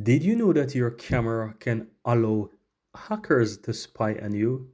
Did you know that your camera can allow hackers to spy on you?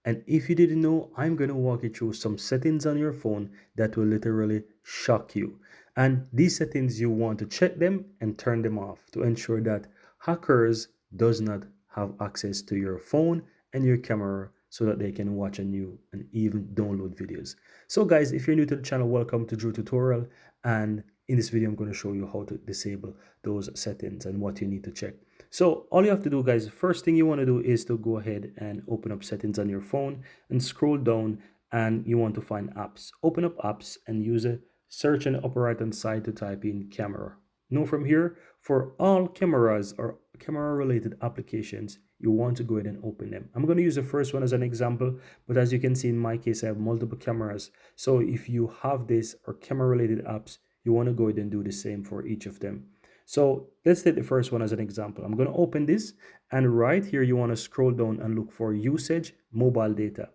And if you didn't know, I'm going to walk you through some settings on your phone that will literally shock you. And these settings, you want to check them and turn them off to ensure that hackers does not have access to your phone and your camera so that they can watch on you and even download videos. So guys, if you're new to the channel, welcome to Drew Tutorial. And in this video, I'm going to show you how to disable those settings and what you need to check. So all you have to do, guys, the first thing you want to do is to go ahead and open up settings on your phone and scroll down, and you want to find apps. Open up apps and use a search on the upper right hand side to type in camera. Now from here, for all cameras or camera related applications, you want to go ahead and open them. I'm going to use the first one as an example, but as you can see in my case, I have multiple cameras. So if you have this or camera related apps, you want to go ahead and do the same for each of them. So let's take the first one as an example. I'm going to open this, and right here you want to scroll down and look for usage mobile data.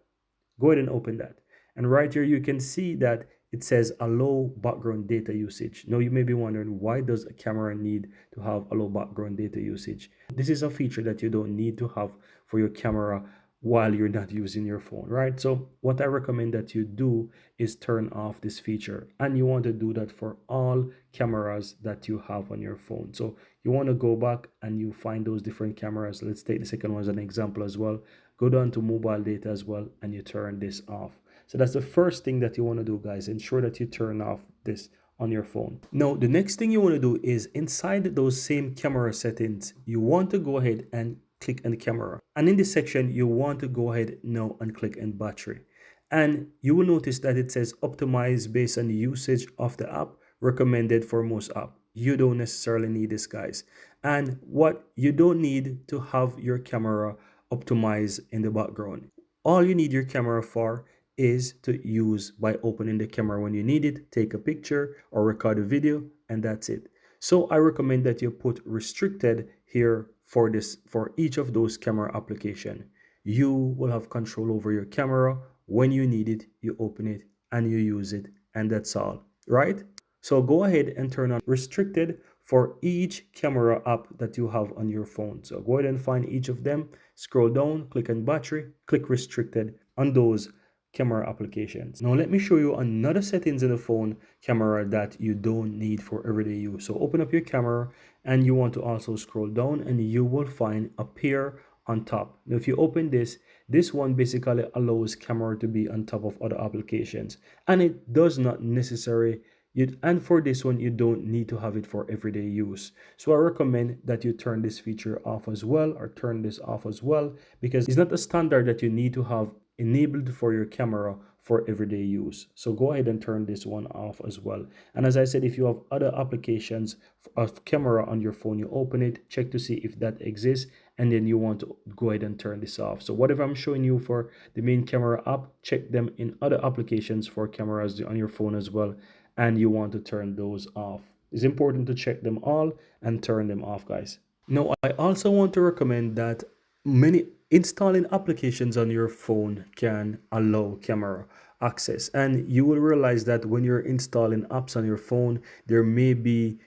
Go ahead and open that. And right here you can see that it says allow background data usage. Now you may be wondering, why does a camera need to have allow background data usage? This is a feature that you don't need to have for your camera while you're not using your phone, right? So what I recommend that you do is turn off this feature, and you want to do that for all cameras that you have on your phone. So you want to go back and you find those different cameras. Let's take the second one as an example as well. Go down to mobile data as well, and you turn this off. So that's the first thing that you want to do, guys. Ensure that you turn off this on your phone. Now, the next thing you want to do is inside those same camera settings, you want to go ahead and click on the camera. And in this section, you want to go ahead now and click on battery. And you will notice that it says optimize based on the usage of the app, recommended for most app. You don't necessarily need this, guys. And what you don't need to have your camera optimize in the background. All you need your camera for is to use by opening the camera when you need it, take a picture or record a video, and that's it. So I recommend that you put restricted here for this, for each of those camera application. You will have control over your camera. When you need it, you open it and you use it, and that's all, right? So go ahead and turn on restricted for each camera app that you have on your phone. So go ahead and find each of them, scroll down, click on battery, click restricted on those camera applications. Now let me show you another settings in the phone camera that you don't need for everyday use. So open up your camera, and you want to also scroll down, and you will find appear on top. Now if you open this one basically allows camera to be on top of other applications, and it does not necessarily and for this one, you don't need to have it for everyday use. So I recommend that you turn this feature off as well, or turn this off as well, because it's not a standard that you need to have enabled for your camera for everyday use. So go ahead and turn this one off as well. And as I said, if you have other applications of camera on your phone, you open it, check to see if that exists, and then you want to go ahead and turn this off. So whatever I'm showing you for the main camera app, check them in other applications for cameras on your phone as well, and you want to turn those off. It's important to check them all and turn them off, guys. Now, I also want to recommend that many installing applications on your phone can allow camera access, and you will realize that when you're installing apps on your phone, there may be,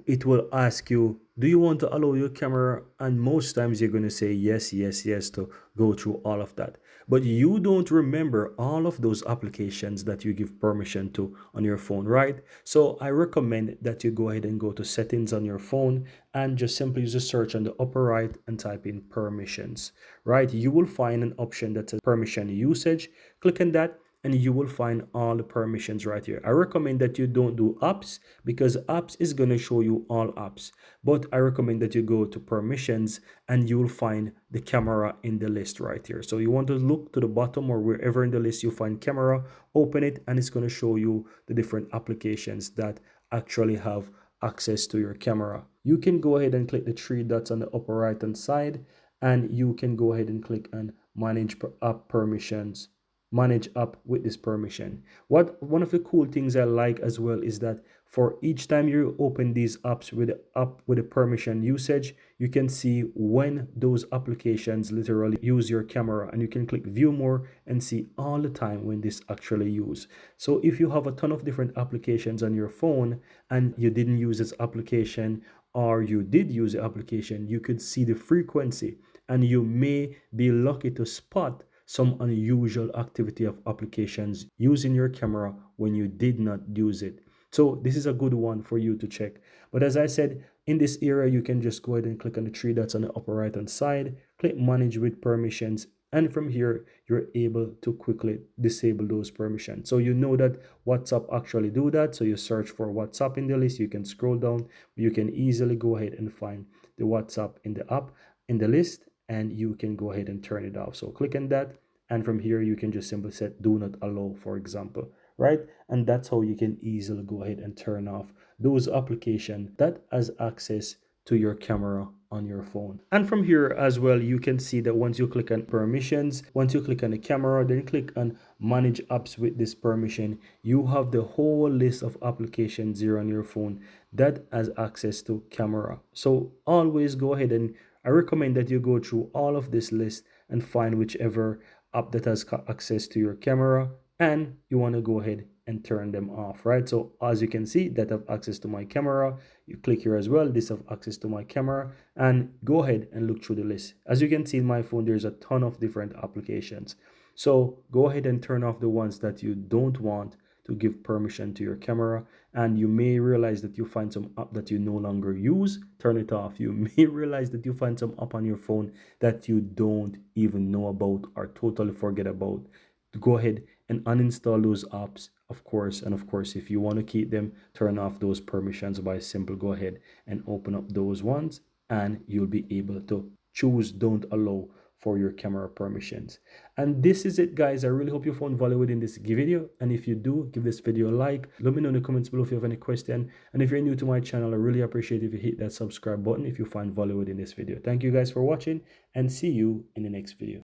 it will ask you, do you want to allow your camera? And most times you're going to say yes, yes, yes to go through all of that. But you don't remember all of those applications that you give permission to on your phone, right? So I recommend that you go ahead and go to settings on your phone and just simply use a search on the upper right and type in permissions, right? You will find an option that says permission usage. Click on that, and you will find all the permissions right here. I recommend that you don't do apps, because apps is going to show you all apps. But I recommend that you go to permissions, and you will find the camera in the list right here. So you want to look to the bottom or wherever in the list you find camera, open it, and it's going to show you the different applications that actually have access to your camera. You can go ahead and click the three dots on the upper right hand side, and you can go ahead and click on manage app permissions, manage app with this permission. One of the cool things I like as well is that for each time you open these apps with the app with a permission usage, you can see when those applications literally use your camera, and you can click view more and see all the time when this actually use. So if you have a ton of different applications on your phone and you didn't use this application or you did use the application, you could see the frequency, and you may be lucky to spot some unusual activity of applications using your camera when you did not use it. So this is a good one for you to check. But as I said, in this area, you can just go ahead and click on the three dots on the upper right hand side, click manage with permissions, and from here, you're able to quickly disable those permissions. So you know that WhatsApp actually do that. So you search for WhatsApp in the list, you can scroll down, you can easily go ahead and find the WhatsApp in the app, in the list, and you can go ahead and turn it off. So click on that, and from here, you can just simply set do not allow, for example, right? And that's how you can easily go ahead and turn off those applications that has access to your camera on your phone. And from here as well, you can see that once you click on permissions, once you click on the camera, then click on manage apps with this permission, you have the whole list of applications here on your phone that has access to camera. So always go ahead, and I recommend that you go through all of this list and find whichever app that has access to your camera, and you want to go ahead and turn them off, right? So as you can see, that have access to my camera, you click here as well, this have access to my camera, and go ahead and look through the list. As you can see in my phone, there's a ton of different applications. So go ahead and turn off the ones that you don't want to give permission to your camera, and you may realize that you find some app that you no longer use. Turn it off. You may realize that you find some app on your phone that you don't even know about or totally forget about. Go ahead and uninstall those apps, of course. And of course, if you want to keep them, turn off those permissions by simple go ahead and open up those ones, and you'll be able to choose don't allow for your camera permissions. And this is it, guys. I really hope you found value within this video, and if you do, give this video a like. Let me know in the comments below if you have any question, and if you're new to my channel, I really appreciate if you hit that subscribe button if you find value within this video. Thank you guys for watching, and see you in the next video.